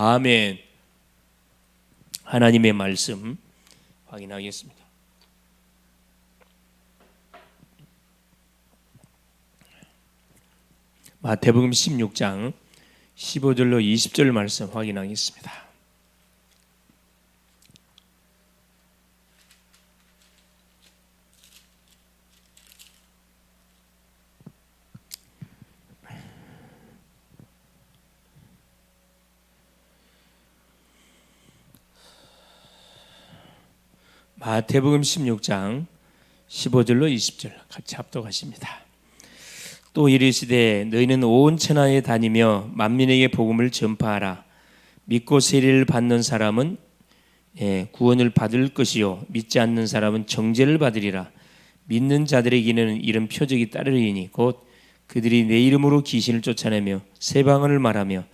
아멘. 하나님의 말씀 확인하겠습니다. 마태복음 16장 15절로 20절 말씀 확인하겠습니다. 마태복음 16장 15절로 20절 같이 합독하십니다. 또 이르시되 너희는 온 천하에 다니며 만민에게 복음을 전파하라. 믿고 세례를 받는 사람은 구원을 받을 것이요 믿지 않는 사람은 정죄를 받으리라. 믿는 자들에게는 이런 표적이 따르리니 곧 그들이 내 이름으로 귀신을 쫓아내며 새 방언을 말하며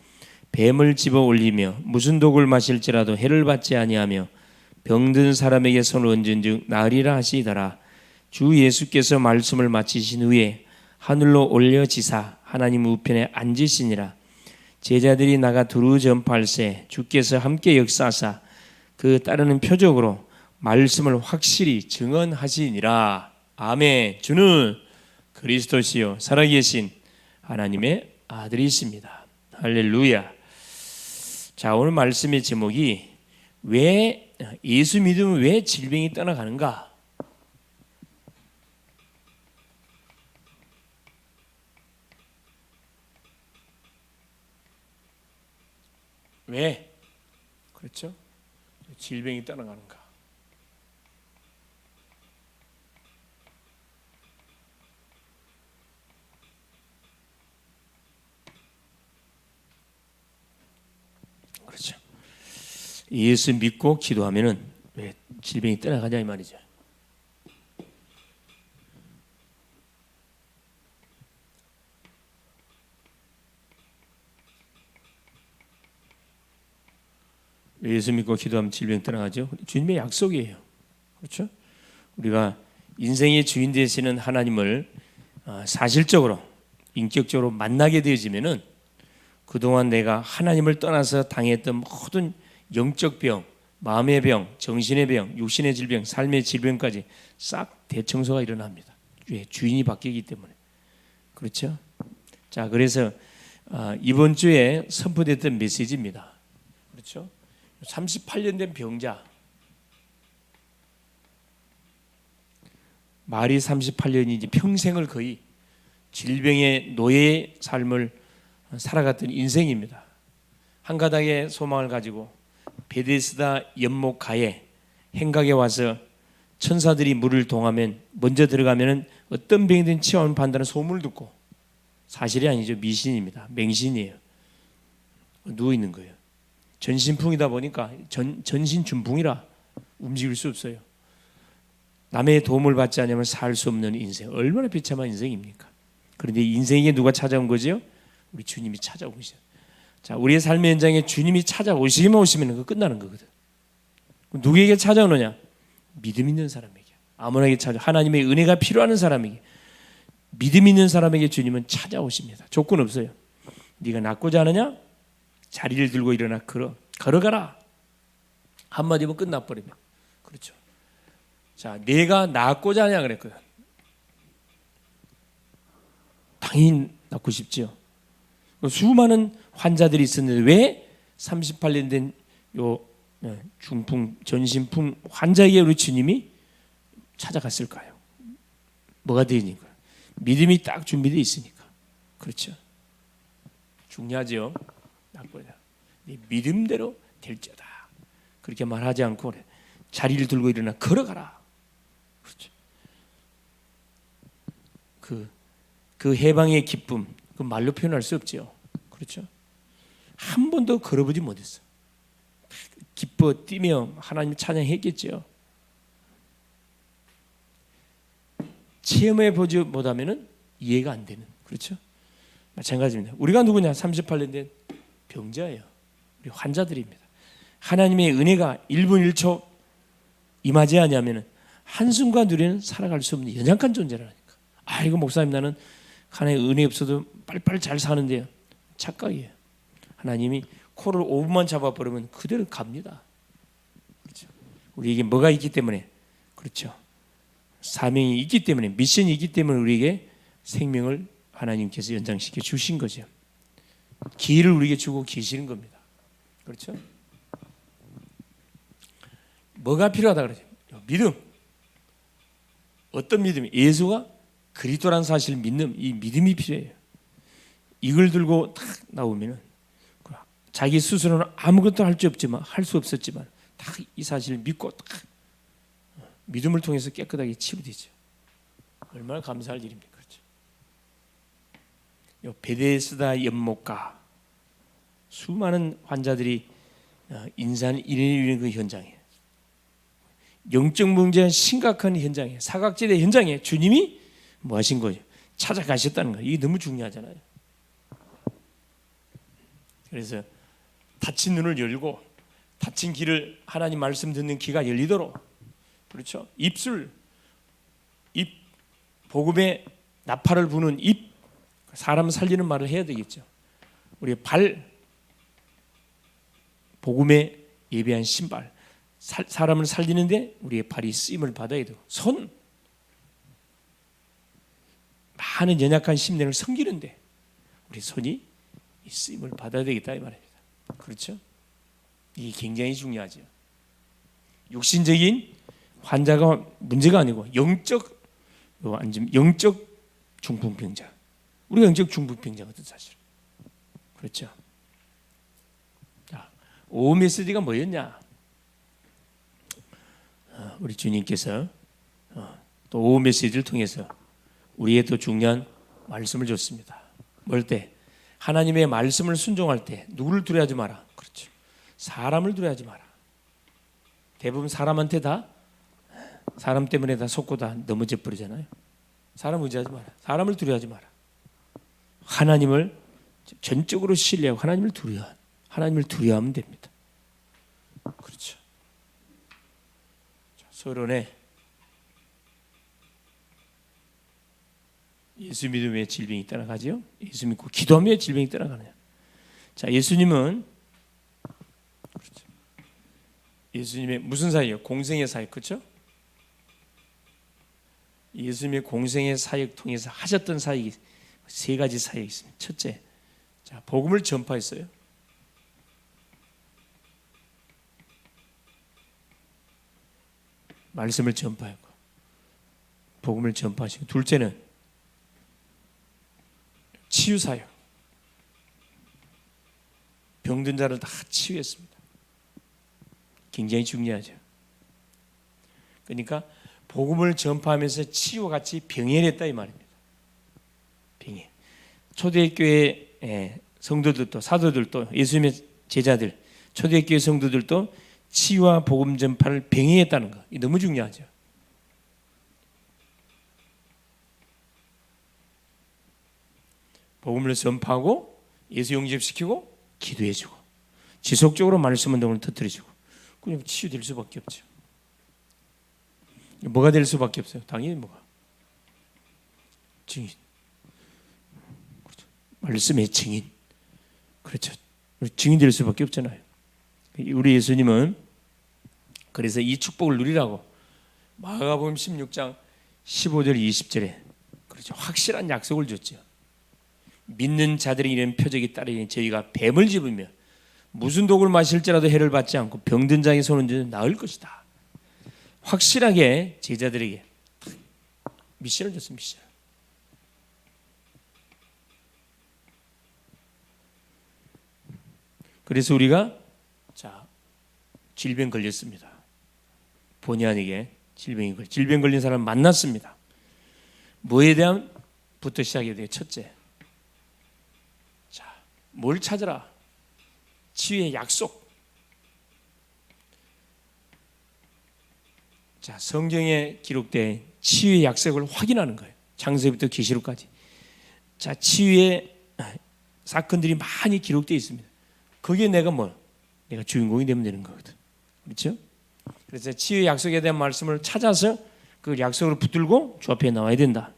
뱀을 집어 올리며 무슨 독을 마실지라도 해를 받지 아니하며 병든 사람에게 손을 얹은즉 나으리라 하시더라. 주 예수께서 말씀을 마치신 후에 하늘로 올려지사 하나님 우편에 앉으시니라. 제자들이 나가 두루 전파할세 주께서 함께 역사하사 그 따르는 표적으로 말씀을 확실히 증언하시니라. 아멘. 주는 그리스도시요 살아계신 하나님의 아들이십니다. 할렐루야. 자, 오늘 말씀의 제목이 왜 예수 믿으면 왜 질병이 떠나가는가? 왜? 그렇죠? 질병이 떠나가는가? 그렇죠. 예수 믿고 기도하면은 왜 질병이 떠나가냐 이 말이죠. 예수 믿고 기도하면 질병이 떠나가죠. 주님의 약속이에요. 그렇죠? 우리가 인생의 주인 되시는 하나님을 사실적으로 인격적으로 만나게 되어지면은 그동안 내가 하나님을 떠나서 당했던 모든 영적 병, 마음의 병, 정신의 병, 육신의 질병, 삶의 질병까지 싹 대청소가 일어납니다. 왜? 주인이 바뀌기 때문에. 그렇죠? 자, 그래서 이번 주에 선포됐던 메시지입니다. 그렇죠? 38년 된 병자, 말이 38년이지 평생을 거의 질병의 노예의 삶을 살아갔던 인생입니다. 한 가닥의 소망을 가지고 베데스다 연못 가에 행각에 와서 천사들이 물을 동하면 먼저 들어가면은 어떤 병이든 치유하는 판다는 소문을 듣고, 사실이 아니죠. 미신입니다. 맹신이에요. 누워 있는 거예요. 전신풍이다 보니까 전신 준풍이라 움직일 수 없어요. 남의 도움을 받지 않으면 살 수 없는 인생, 얼마나 비참한 인생입니까? 그런데 인생에 누가 찾아온 거죠? 우리 주님이 찾아온 것이죠. 자, 우리의 삶의 현장에 주님이 찾아오시기만 오시면 그거 끝나는 거거든. 누구에게 찾아오느냐? 믿음 있는 사람에게, 아무나에게 찾아, 하나님의 은혜가 필요한 사람에게, 믿음 있는 사람에게 주님은 찾아오십니다. 조건 없어요. 네가 낫고자 하느냐? 자리를 들고 일어나 걸어가라. 한마디면 끝나버리면. 그렇죠. 자, 내가 낫고자 하냐 그랬거든. 당연히 낫고 싶지요. 수많은 환자들이 있었는데 왜 38년 된 요 중풍, 전신풍 환자에게 우리 주님이 찾아갔을까요? 뭐가 되니까? 믿음이 딱 준비되어 있으니까. 그렇죠. 중요하죠. 네 믿음대로 될지어다. 그렇게 말하지 않고 그래. 자리를 들고 일어나 걸어가라. 그렇죠. 그 해방의 기쁨, 그 말로 표현할 수 없죠. 그렇죠. 한 번도 걸어보지 못했어. 기뻐 뛰며 하나님 찬양했겠죠. 체험해 보지 못하면은 이해가 안 되는. 그렇죠. 마찬가지입니다. 우리가 누구냐? 38년 된 병자예요. 우리 환자들입니다. 하나님의 은혜가 1분 1초 임하지 않으면 한순간 누리는 살아갈 수 없는 연약한 존재라니까. 이거 목사님 나는 하나님의 은혜 없어도 빨리빨리 잘 사는데요. 착각이에요. 하나님이 코를 5분만 잡아버리면 그대로 갑니다. 그렇죠? 우리에게 뭐가 있기 때문에, 그렇죠? 사명이 있기 때문에, 미션이 있기 때문에 우리에게 생명을 하나님께서 연장시켜 주신 거죠. 기회를 우리에게 주고 계시는 겁니다. 그렇죠? 뭐가 필요하다 그러죠? 믿음. 어떤 믿음이? 예수가 그리스도라는 사실을 믿는 이 믿음이 필요해요. 이걸 들고 딱 나오면은 자기 스스로는 아무것도 할 수 없었지만 딱 이 사실을 믿고 딱 믿음을 통해서 깨끗하게 치유되죠. 얼마나 감사할 일입니까? 그렇죠? 베데스다 연못가 수많은 환자들이 인산을 잃는 그 현장에, 영적 문제가 심각한 현장에, 사각지대 현장에 주님이 뭐 하신 거예요? 찾아가셨다는 거예요. 이게 너무 중요하잖아요. 그래서 닫힌 눈을 열고 닫힌 귀를 하나님 말씀 듣는 귀가 열리도록, 그렇죠? 입 복음의 나팔을 부는 입, 사람 살리는 말을 해야 되겠죠. 우리 발, 복음에 예배한 신발, 사람을 살리는데 우리의 발이 쓰임을 받아야 되고, 손, 많은 연약한 심령을 섬기는데 우리 손이 쓰임을 받아야 되겠다 이 말입니다. 그렇죠? 이게 굉장히 중요하죠. 육신적인 환자가 문제가 아니고 영적 중풍병자, 우리가 영적 중풍병자거든 사실. 그렇죠? 자, 오후 메시지가 뭐였냐? 우리 주님께서 또 오후 메시지를 통해서 우리의 또 중요한 말씀을 줬습니다. 뭘 때? 하나님의 말씀을 순종할 때 누구를 두려워하지 마라. 그렇죠? 사람을 두려워하지 마라. 대부분 사람 때문에 다 속고 다 넘어져 버리잖아요. 사람 의지하지 마라. 사람을 두려워하지 마라. 하나님을 전적으로 신뢰하고 하나님을 두려워하면 됩니다. 그렇죠? 서론에 예수 믿음의 질병이 떠나가지요. 예수 믿고 기도하며 질병이 떠나가느냐. 자, 예수님은 그렇죠. 예수님의 무슨 사역이요? 공생의 사역, 그렇죠? 예수님의 공생의 사역 통해서 하셨던 사역이 세 가지 사역이 있습니다. 첫째, 자, 복음을 전파했어요. 말씀을 전파하고 복음을 전파하시고, 둘째는 치유 사역. 병든 자를 다 치유했습니다. 굉장히 중요하죠. 그러니까 복음을 전파하면서 치유와 같이 병행했다 이 말입니다. 병행. 초대교회 성도들도, 사도들도, 예수님의 제자들, 초대교회 성도들도 치유와 복음 전파를 병행했다는 거, 이 너무 중요하죠. 복음을 전파하고 예수 영접시키고 기도해주고 지속적으로 말씀 운동을 터뜨려주고, 그럼 치유될 수밖에 없죠. 뭐가 될 수밖에 없어요? 당연히 뭐가? 증인. 그렇죠. 말씀의 증인. 그렇죠. 증인 될 수밖에 없잖아요. 우리 예수님은 그래서 이 축복을 누리라고 마가복음 16장 15절 20절에 그렇죠. 확실한 약속을 줬죠. 믿는 자들이 이런 표적이 따르니 저희가 뱀을 집으며 무슨 독을 마실지라도 해를 받지 않고 병든 자의 손은 나을 것이다. 확실하게 제자들에게 미션을 줬습니다. 미션. 그래서 우리가 자, 질병 걸렸습니다. 본의 아니게 질병 걸린 사람 만났습니다. 뭐에 대한 부터 시작해야 돼요? 첫째, 자, 뭘 찾으라? 치유의 약속. 자, 성경에 기록된 치유의 약속을 확인하는 거예요. 창세기부터 계시록까지. 자, 치유의 사건들이 많이 기록되어 있습니다. 거기에 내가 주인공이 되면 되는 거거든. 그렇죠? 그래서 치유의 약속에 대한 말씀을 찾아서 그 약속을 붙들고 주 앞에 나와야 된다.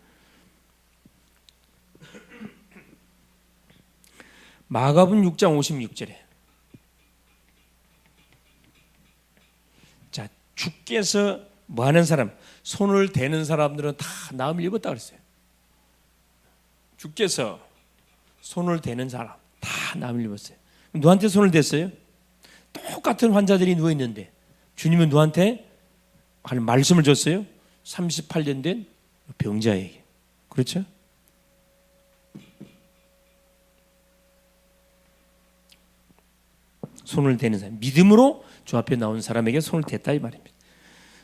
마가복음 6장 56절에 주께서 뭐 하는 사람, 손을 대는 사람들은 다 나음을 입었다 그랬어요. 주께서 손을 대는 사람 다 나음을 입었어요. 누구한테 손을 댔어요? 똑같은 환자들이 누워 있는데 주님은 누구한테 하는 말씀을 줬어요? 38년 된 병자에게. 그렇죠? 손을 대는 사람, 믿음으로 주 앞에 나온 사람에게 손을 댔다 이 말입니다.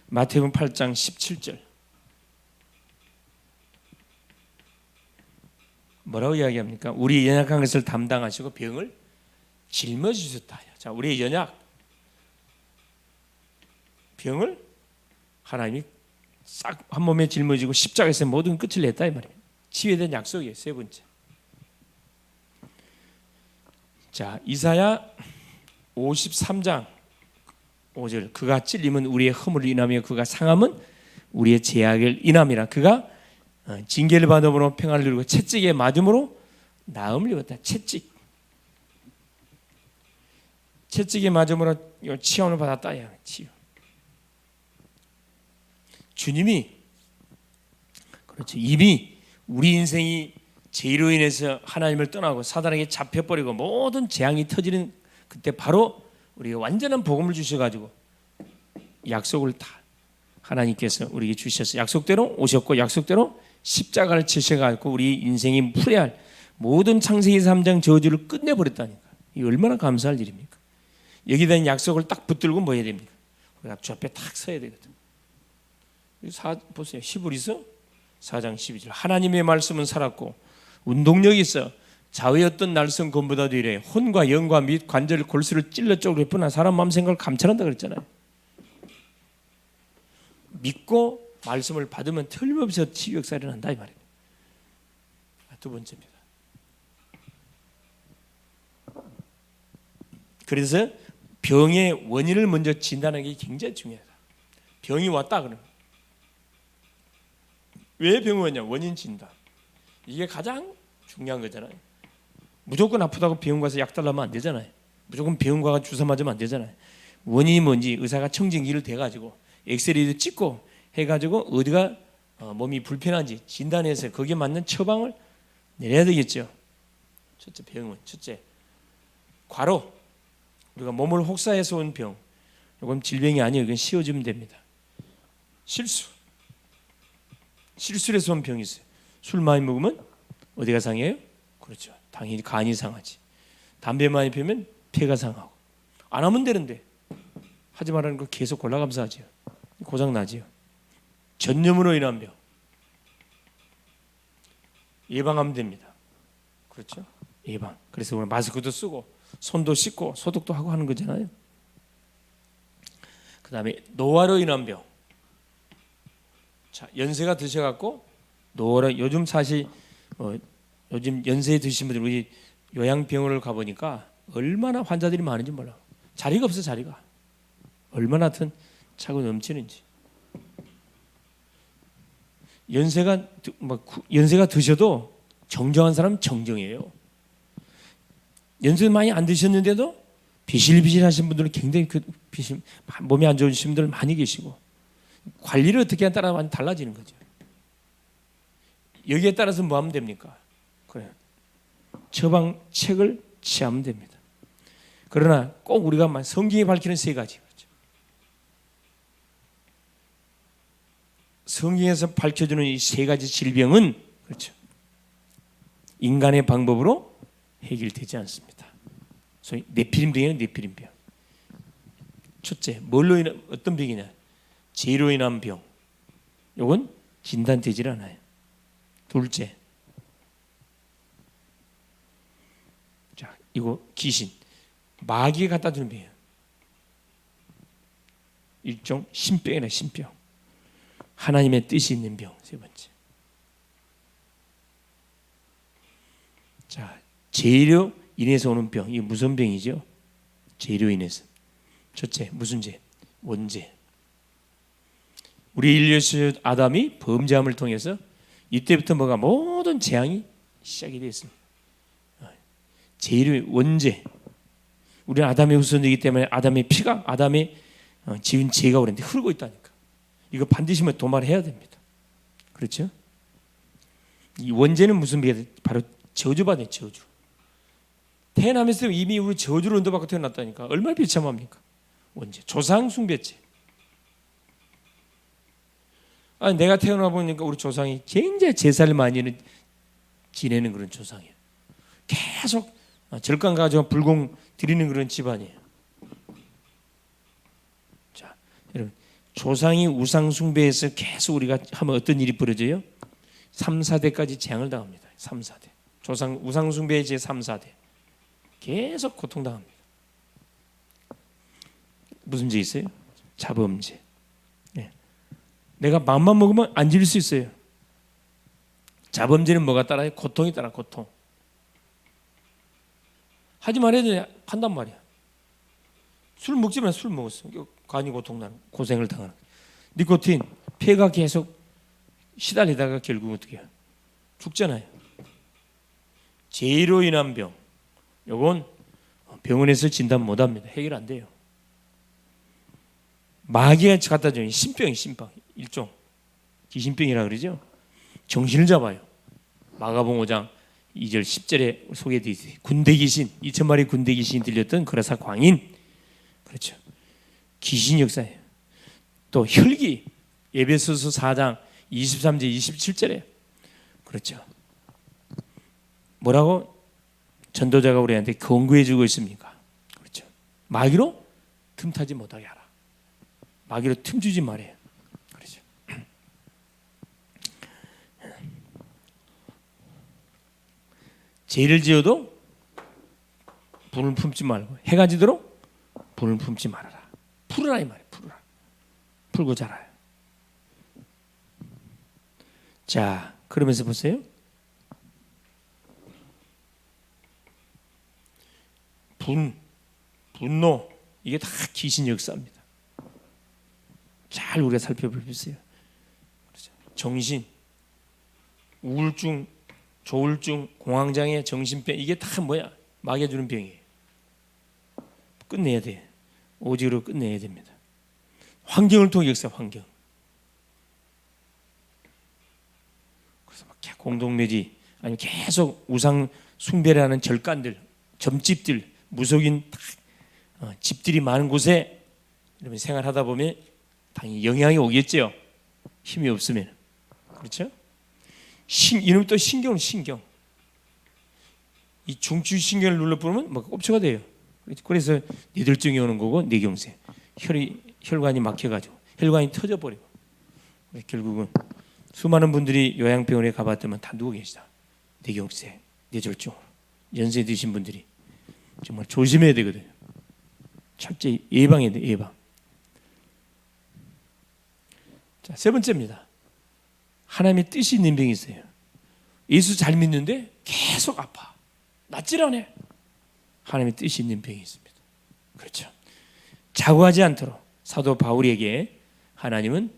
마태복음 8장 17절 뭐라고 이야기합니까? 우리 연약한 것을 담당하시고 병을 짊어지셨다. 자, 우리의 연약 병을 하나님이 싹 한 몸에 짊어지고 십자가에서 모든 끝을 냈다 이 말입니다. 치유에 대한 약속이에요. 세 번째. 자, 이사야 53장 5절 그가 찔림은 우리의 허물을 인하며 그가 상함은 우리의 죄악을 인함이라. 그가 징계를 받음으로 평안을 누리고 채찍에 맞음으로 나음을 입었다. 채찍에 맞음으로 치유를 받았다. 야, 치유. 주님이 그렇죠. 이미 우리 인생이 죄로 인해서 하나님을 떠나고 사단에게 잡혀버리고 모든 재앙이 터지는 그때 바로 우리가 완전한 복음을 주셔가지고 약속을 다 하나님께서 우리에게 주셔서 약속대로 오셨고 약속대로 십자가를 치셔가지고 우리 인생이 풀어야 할 모든 창세기 3장 저주를 끝내버렸다니까. 이 얼마나 감사할 일입니까? 여기다 있는 약속을 딱 붙들고 뭐 해야 됩니까? 우리가 주 앞에 딱 서야 되거든. 보세요. 히브리서 4장 12절 하나님의 말씀은 살았고 운동력이 있어 자위였던 날선 검보다도 이래 혼과 영과 및 관절 골수를 찔러 쪼그려 뿌나 사람 마음 생각을 감찰한다 그랬잖아요. 믿고 말씀을 받으면 틀림없이 치유 역사를 한다 이 말이에요. 두 번째입니다. 그래서 병의 원인을 먼저 진단하는 게 굉장히 중요하다. 병이 왔다 그러면 왜 병이 왔냐? 원인 진단. 이게 가장 중요한 거잖아요. 무조건 아프다고 병원 가서 약 달라면 안 되잖아요. 무조건 병원 가서 주사 맞으면 안 되잖아요. 원인이 뭔지 의사가 청진기를 대가지고 엑스레이도 찍고 해가지고 어디가 몸이 불편한지 진단해서 거기에 맞는 처방을 내려야 되겠죠. 첫째 병은 첫째 과로 우리가 몸을 혹사해서 온 병. 이건 질병이 아니에요. 이건 씌워주면 됩니다. 실수를 해서 온 병이 있어요. 술 많이 먹으면 어디가 상해요? 그렇죠. 당연히 간이 상하지. 담배 많이 피우면 폐가 상하고. 안 하면 되는데 하지 말라는 거 계속 골라가면서 하죠. 고장 나지요. 전염으로 인한 병 예방하면 됩니다. 그렇죠? 예방. 그래서 오늘 마스크도 쓰고 손도 씻고 소독도 하고 하는 거잖아요. 그 다음에 노화로 인한 병. 자, 연세가 드셔갖고 노화로 요즘 사실 요즘 연세에 드신 분들 우리 요양병원을 가보니까 얼마나 환자들이 많은지 몰라. 자리가 없어 자리가. 얼마나 차고 넘치는지. 연세가 드셔도 정정한 사람은 정정해요. 연세 많이 안 드셨는데도 비실비실하신 분들은 굉장히 몸이 안 좋으신 분들 많이 계시고 관리를 어떻게 하냐에 따라 달라지는 거죠. 여기에 따라서 뭐 하면 됩니까? 그래 처방책을 취하면 됩니다. 그러나 꼭 우리가 성경이 밝히는 세 가지 그렇죠. 성경에서 밝혀주는 이 세 가지 질병은 그렇죠. 인간의 방법으로 해결되지 않습니다. 소위 네피림병이에요. 네피림병. 첫째, 뭘로 인한 어떤 병이냐? 죄로 인한 병. 이건 진단되질 않아요. 둘째, 자 이거 귀신, 마귀가 갖다 주는 병이에요. 일종 신병이라 신병. 하나님의 뜻이 있는 병. 세 번째. 자, 죄로 인해서 오는 병. 이게 무슨 병이죠? 죄로 인해서. 첫째, 무슨 죄? 원죄. 우리 인류의 아담이 범죄함을 통해서 이때부터 뭐가 모든 재앙이 시작이 됐습니다. 죄로 원죄. 우리는 아담의 후손이기 때문에 아담의 피가 아담의 지은 죄가 오는데 흐르고 있다니까. 이거 반드시 도말해야 됩니다. 그렇죠? 이 원죄는 무슨 비가 바로 저주받은 저주. 태어나면서 이미 우리 저주로 언도받고 태어났다니까. 얼마나 비참합니까? 원죄, 조상 숭배죄. 내가 태어나 보니까 우리 조상이 굉장히 제사를 많이 지내는 그런 조상이에요. 계속 절간 가져와 불공 드리는 그런 집안이에요. 자, 여러분, 조상이 우상 숭배해서 계속 우리가 하면 어떤 일이 벌어져요? 3, 4대까지 재앙을 당합니다. 3, 4대. 우상 숭배의 제 3, 4대. 계속 고통당합니다. 무슨 죄 있어요? 자범죄. 내가 마음만 먹으면 안 지을 수 있어요. 자범죄는 뭐가 따라요? 고통이 따라, 고통. 하지 말아야 돼, 한단 말이야. 술 먹지 마, 술 먹었어. 간이 고통나는, 고생을 당하는. 니코틴, 폐가 계속 시달리다가 결국 어떻게 해요? 죽잖아요. 죄로 인한 병. 요건 병원에서 진단 못 합니다. 해결 안 돼요. 마귀가 갖다 주는 신병이 신병. 일종 귀신병이라 그러죠. 정신을 잡아요. 마가복음 5장 2절 10절에 소개되어 있어요. 군대 귀신, 2,000마리 군대 귀신이 들렸던 거라사 광인. 그렇죠. 귀신 역사예요. 또 혈기, 에베소서 4장 23절 27절에 그렇죠. 뭐라고 전도자가 우리한테 권고해 주고 있습니까? 그렇죠. 마귀로 틈타지 못하게 하라. 마귀로 틈주지 말아요. 그렇죠. 죄를 지어도 분을 품지 말고 해가 지도록 분을 품지 말아라. 풀으라 이 말이에요. 풀으라. 풀고 자라요. 자, 그러면서 보세요. 분노 이게 다 귀신 역사입니다. 잘 우리가 살펴볼 필요 있어요. 정신, 우울증, 조울증, 공황장애, 정신병 이게 다 뭐야? 마귀가 주는 병이에요. 끝내야 돼. 오직으로 끝내야 됩니다. 환경을 통해 역사, 환경. 그래서 막 공동묘지 아니면 계속 우상 숭배를 하는 절간들, 점집들, 무속인 집들이 많은 곳에 여러분 생활하다 보면 당연히 영향이 오겠죠. 힘이 없으면. 그렇죠? 이놈이 또 신경. 이 중추신경을 눌러보면 막 꼽초가 돼요. 그래서 뇌졸중이 오는 거고 뇌경색. 혈관이 막혀가지고 혈관이 터져버리고 결국은 수많은 분들이 요양병원에 가봤더만 다 누워 계시다. 뇌경색, 뇌졸중, 연세 드신 분들이 정말 조심해야 되거든요. 철저히 예방해야 돼, 예방. 자, 세 번째입니다. 하나님의 뜻이 있는 병이 있어요. 예수 잘 믿는데 계속 아파. 낫질 않아. 하나님의 뜻이 있는 병이 있습니다. 그렇죠. 자고하지 않도록 사도 바울에게 하나님은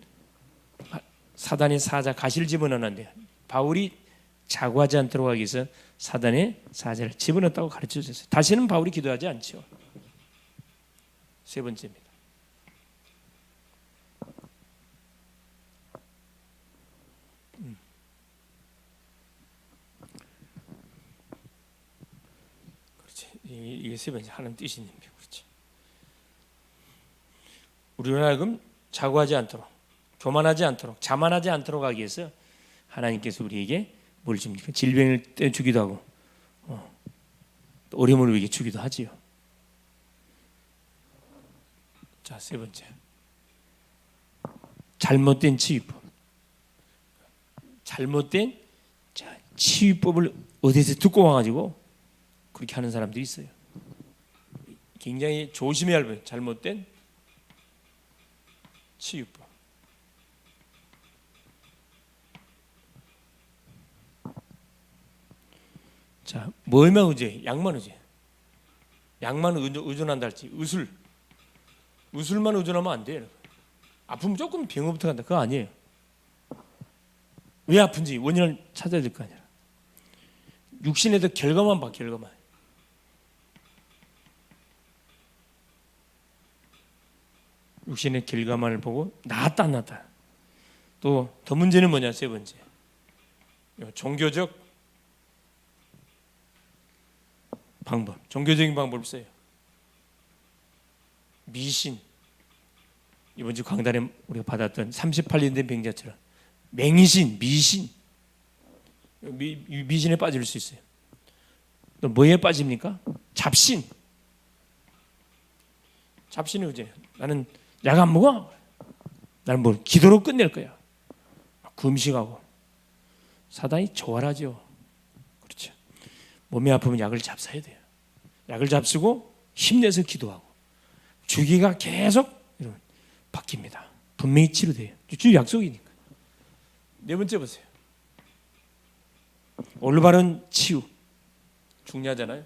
사단의 사자 가시를 집어넣었는데 바울이 자고하지 않도록 하기 위해서 사단의 사자를 집어넣었다고 가르쳐 주셨어요. 다시는 바울이 기도하지 않죠. 세 번째입니다. 그렇지. 이게 세 번째 하나님 뜻이 있는 병. 그렇지. 우리로 하여금 자고하지 않도록, 교만하지 않도록, 자만하지 않도록 하기 위해서 하나님께서 우리에게 뭘 줍니까? 질병을 떼주기도 하고 어려움을 우리에게 주기도 하지요. 자, 세 번째. 잘못된 치유법. 잘못된 치유법을 어디서 듣고 와가지고 그렇게 하는 사람들이 있어요. 굉장히 조심해야 할 분. 잘못된 치유법. 자, 뭐에만 의지해? 약만 의지해. 약만 의존한다 할지 의술만 의존하면 안 돼요. 아프면 조금 병원부터 간다. 그거 아니에요. 왜 아픈지 원인을 찾아야 될 거 아니야. 육신에도 결과만 봐, 결과만. 육신의 결과만을 보고 나았다 안 나았다. 또 더 문제는 뭐냐? 세 번째, 종교적 방법, 종교적인 방법을 써요. 미신, 이번 주 강단에 우리가 받았던 38년 된 병자처럼 맹신, 미신, 미신에 빠질 수 있어요. 또 뭐에 빠집니까? 잡신. 잡신이 그제 나는 약 안 먹어. 나는 뭘 기도로 끝낼 거야. 금식하고. 사단이 조활하죠. 그렇죠. 몸이 아프면 약을 잡숴야 돼요. 약을 잡수고 힘내서 기도하고 주기가 계속 이러면 바뀝니다. 분명히 치료돼요. 주 약속이니까. 네 번째 보세요. 올바른 치유. 중요하잖아요.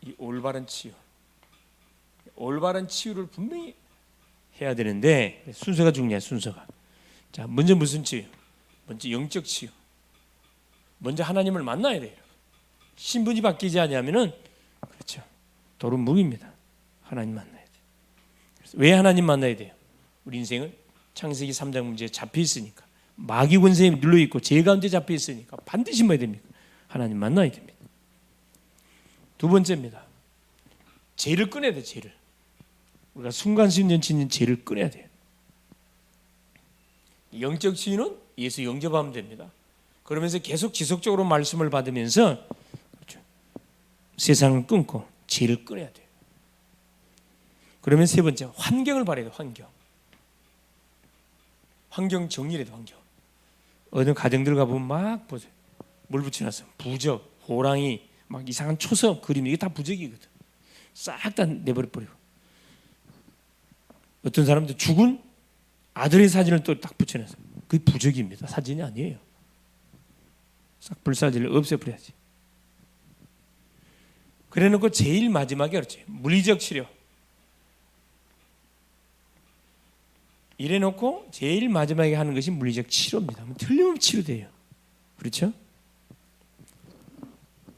이 올바른 치유. 올바른 치유를 분명히 해야 되는데 순서가 중요해요. 순서가. 자, 먼저 무슨 치유? 먼저 영적 치유. 먼저 하나님을 만나야 돼요. 신분이 바뀌지 않으면은 그렇죠. 돌은 무기입니다. 하나님 만나야 돼요. 왜 하나님 만나야 돼요? 우리 인생은 창세기 3장 문제에 잡혀 있으니까, 마귀 권세에 눌러 있고 죄 가운데 잡혀 있으니까 반드시 뭐야 됩니까? 하나님 만나야 됩니다. 두 번째입니다. 죄를 끊어야 돼요. 죄를. 우리가 순간순간 짓는 죄를 끊어야 돼요. 영적 치유는 예수 영접하면 됩니다. 그러면서 계속 지속적으로 말씀을 받으면서 그렇죠. 세상을 끊고 죄를 끊어야 돼요. 그러면 세 번째, 환경을 바라야 돼요. 환경 정리를 해야 돼요. 환경. 어느 가정들 가보면 막 보세요. 물 붙여놨어. 부적, 호랑이, 막 이상한 초석, 그림, 이게 다 부적이거든. 싹 다 내버려버리고. 어떤 사람도 죽은 아들의 사진을 또 딱 붙여놨어요. 그게 부적입니다. 사진이 아니에요. 싹 불사질을 없애버려야지. 그래놓고 제일 마지막에 그렇지. 물리적 치료. 이래놓고 제일 마지막에 하는 것이 물리적 치료입니다. 틀림없이 치료돼요. 그렇죠?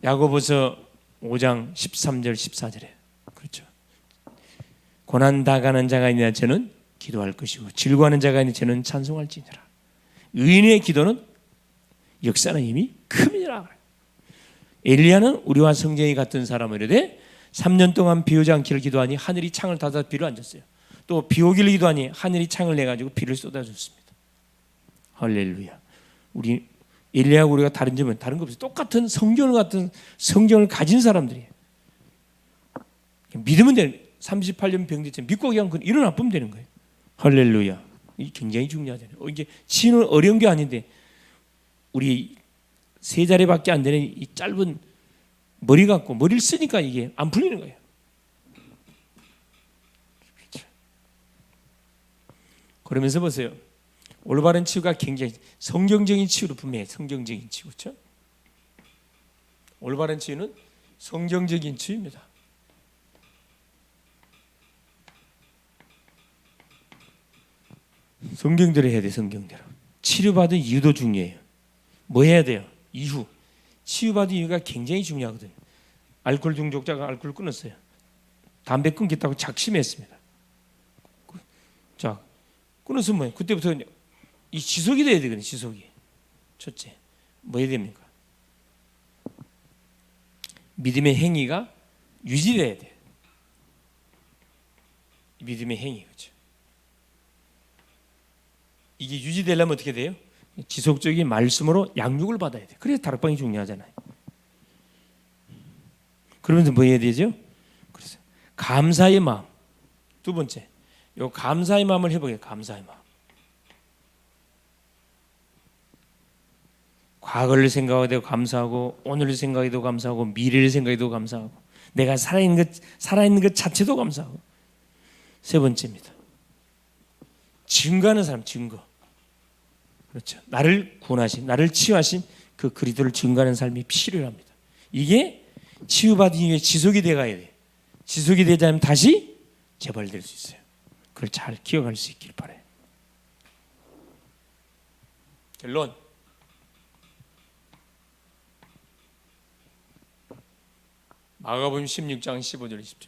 야고보서 5장 13절 14절에 그렇죠. 고난 당하는 자가 있냐 저는 기도할 것이고 즐거워하는 자가 있냐 저는 찬송할지니라. 의인의 기도는 역사는 이미 큼이라. 엘리야는 우리와 성경이 같은 사람이라되 3년 동안 비 오지 않기를 기도하니 하늘이 창을 닫아 비를 안 줬어요. 또 비 오기를 기도하니 하늘이 창을 내가지고 비를 쏟아줬습니다. 할렐루야. 우리 엘리야하고 우리가 다른 점은 다른 거 없어요. 똑같은 성경을 가진 사람들이에요. 믿으면 되는 거예요. 38년 병됐지만 믿고 그냥 일어나 보면 되는 거예요. 할렐루야. 이 굉장히 중요하잖아요. 이게 치유는 어려운 게 아닌데 우리 세 자리밖에 안 되는 이 짧은 머리 갖고 머리를 쓰니까 이게 안 풀리는 거예요. 그렇죠. 그러면서 보세요. 올바른 치유가 굉장히 성경적인 치유로 분명해요. 성경적인 치유. 그렇죠? 올바른 치유는 성경적인 치유입니다. 성경대로 해야 돼. 성경대로. 치료받은 이유도 중요해요. 뭐 해야 돼요? 이후. 치유받은 이유가 굉장히 중요하거든요. 알코올 중독자가 알코올 끊었어요. 담배 끊겠다고 작심했습니다. 자, 끊어서 뭐예요? 그때부터 이 지속이 돼야 되거든요. 지속이. 첫째, 뭐 해야 됩니까? 믿음의 행위가 유지돼야 돼요. 믿음의 행위. 그렇죠? 이게 유지되려면 어떻게 돼요? 지속적인 말씀으로 양육을 받아야 돼요. 그래서 다락방이 중요하잖아요. 그러면서 뭐 해야 되죠? 그래서 감사의 마음. 두 번째, 요 감사의 마음을 해보게요. 감사의 마음. 과거를 생각해도 감사하고, 오늘을 생각해도 감사하고, 미래를 생각해도 감사하고, 내가 살아있는 것 자체도 감사하고. 세 번째입니다. 증거하는 사람, 증거. 그렇죠. 나를 구원하신, 나를 치유하신 그 그리스도를 증거하는 삶이 필요합니다. 이게 치유받은 이후에 지속이 돼가야 돼. 지속이 되지 않으면 다시 재발될 수 있어요. 그걸 잘 기억할 수 있길 바라요. 결론. 마가복음 16장 15절 20절.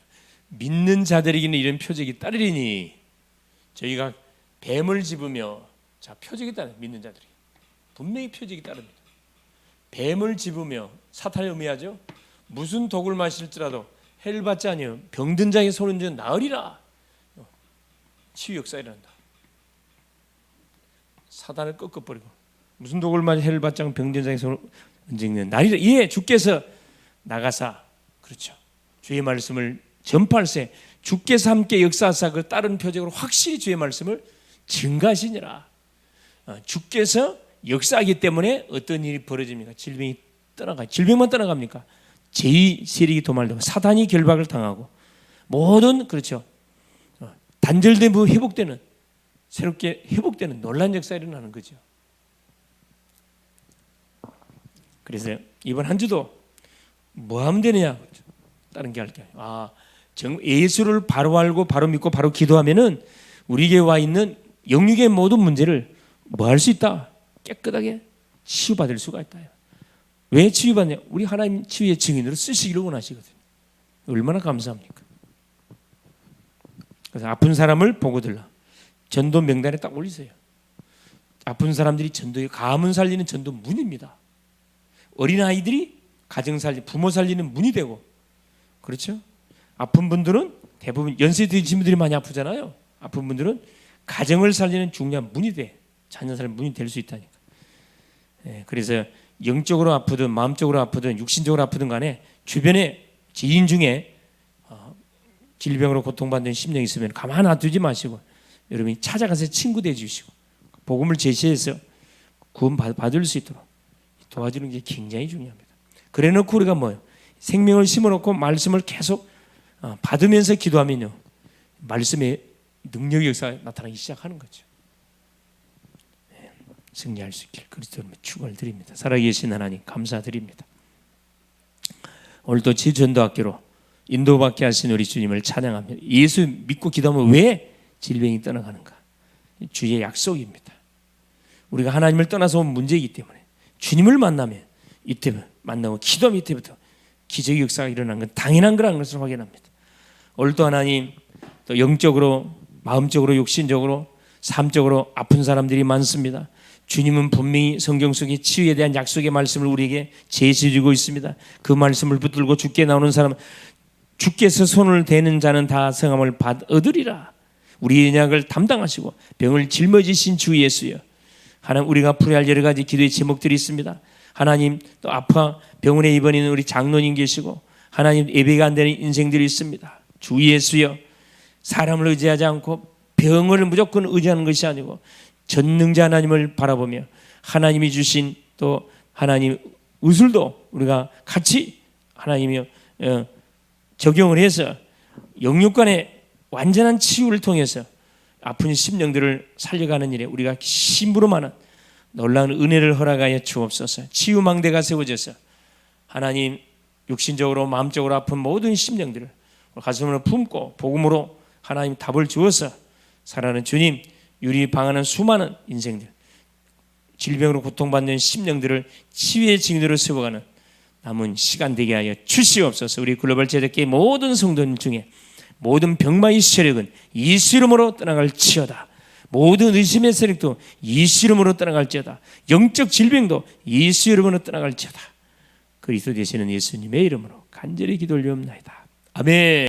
믿는 자들에게는 이런 표적이 따르리니 저희가 뱀을 집으며 자 표적이 따르 믿는 자들이 분명히 표적이 따릅니다. 뱀을 집으며 사탄을 의미하죠. 무슨 독을 마실지라도 해를 받지 아니하며 병든 자의 손은 저 나으리라. 치유 역사 일어난다. 사단을 꺾어버리고 무슨 독을 마시 해를 받지 않고 병든 자의 손을 언쟁는 나리라. 이에 주께서 나가사 그렇죠. 주의 말씀을 전파할세 주께서 함께 역사하사 그 다른 표적으로 확실히 주의 말씀을 증가하시니라. 주께서 역사하기 때문에 어떤 일이 벌어집니까? 질병이 떠나가. 질병만 떠나갑니까? 제2 세력이 도말되고 사단이 결박을 당하고 모든 그렇죠. 단절되고 회복되는 새롭게 회복되는 놀라운 역사가 일어나는 거죠. 그래서 이번 한 주도 뭐 하면 되느냐? 다른 게 할게요. 예수를 바로 알고 바로 믿고 바로 기도하면은 우리에게 와 있는 영육의 모든 문제를 뭐 할 수 있다? 깨끗하게 치유받을 수가 있다. 왜 치유받냐? 우리 하나님 치유의 증인으로 쓰시기를 원하시거든요. 얼마나 감사합니까? 그래서 아픈 사람을 보고들라. 전도 명단에 딱 올리세요. 아픈 사람들이 전도의 가문 살리는 전도 문입니다. 어린아이들이 가정 살리 부모 살리는 문이 되고 그렇죠? 아픈 분들은 대부분 연세 드신 분들이 많이 아프잖아요. 아픈 분들은 가정을 살리는 중요한 문이 돼. 자녀 살리는 문이 될 수 있다니까. 그래서 영적으로 아프든 마음적으로 아프든 육신적으로 아프든 간에 주변에 지인 중에 질병으로 고통받는 심령이 있으면 가만 놔두지 마시고 여러분이 찾아가서 친구 돼 주시고 복음을 제시해서 구원 받을 수 있도록 도와주는 게 굉장히 중요합니다. 그래 놓고 우리가 뭐예요? 생명을 심어놓고 말씀을 계속 받으면서 기도하면요 말씀의 능력의 역사가 나타나기 시작하는 거죠. 승리할 수 있길 그리스도로 축원을 드립니다. 살아계신 하나님 감사드립니다. 오늘도 지전도학교로 인도받게 하신 우리 주님을 찬양합니다. 예수 믿고 기도하면 왜 질병이 떠나가는가? 주의 약속입니다. 우리가 하나님을 떠나서 온 문제이기 때문에 주님을 만나면 이때 만나고 기도하면 이때부터 기적의 역사가 일어나는 건 당연한 거라는 것을 확인합니다. 오늘도 하나님 또 영적으로 마음적으로 육신적으로 삶적으로 아픈 사람들이 많습니다. 주님은 분명히 성경 속의 치유에 대한 약속의 말씀을 우리에게 제시해 주고 있습니다. 그 말씀을 붙들고 주께 나오는 사람 주께서 손을 대는 자는 다 성함을 얻으리라. 우리의 연약을 담당하시고 병을 짊어지신 주 예수여. 하나님 우리가 풀어야 할 여러 가지 기도의 제목들이 있습니다. 하나님 또 아파 병원에 입원있는 우리 장로님 계시고 하나님 예배가 안 되는 인생들이 있습니다. 주 예수여. 사람을 의지하지 않고 병을 무조건 의지하는 것이 아니고 전능자 하나님을 바라보며 하나님이 주신 또 하나님 의술도 우리가 같이 하나님이 적용을 해서 영육간의 완전한 치유를 통해서 아픈 심령들을 살려가는 일에 우리가 심부름하는 놀라운 은혜를 허락하여 주옵소서. 치유망대가 세워져서 하나님 육신적으로 마음적으로 아픈 모든 심령들을 가슴으로 품고 복음으로 하나님 답을 주어서 살아가는 주님 유리 방하는 수많은 인생들 질병으로 고통받는 심령들을 치유의 증인으로 세워가는 남은 시간 되게 하여 주시옵소서. 우리 글로벌 제작계의 모든 성도님 중에 모든 병마의 세력은 예수 이름으로 떠나갈지어다. 모든 의심의 세력도 예수 이름으로 떠나갈지어다. 영적 질병도 예수 이름으로 떠나갈지어다. 그리스도 되시는 예수님의 이름으로 간절히 기도 올리옵나이다. 아멘.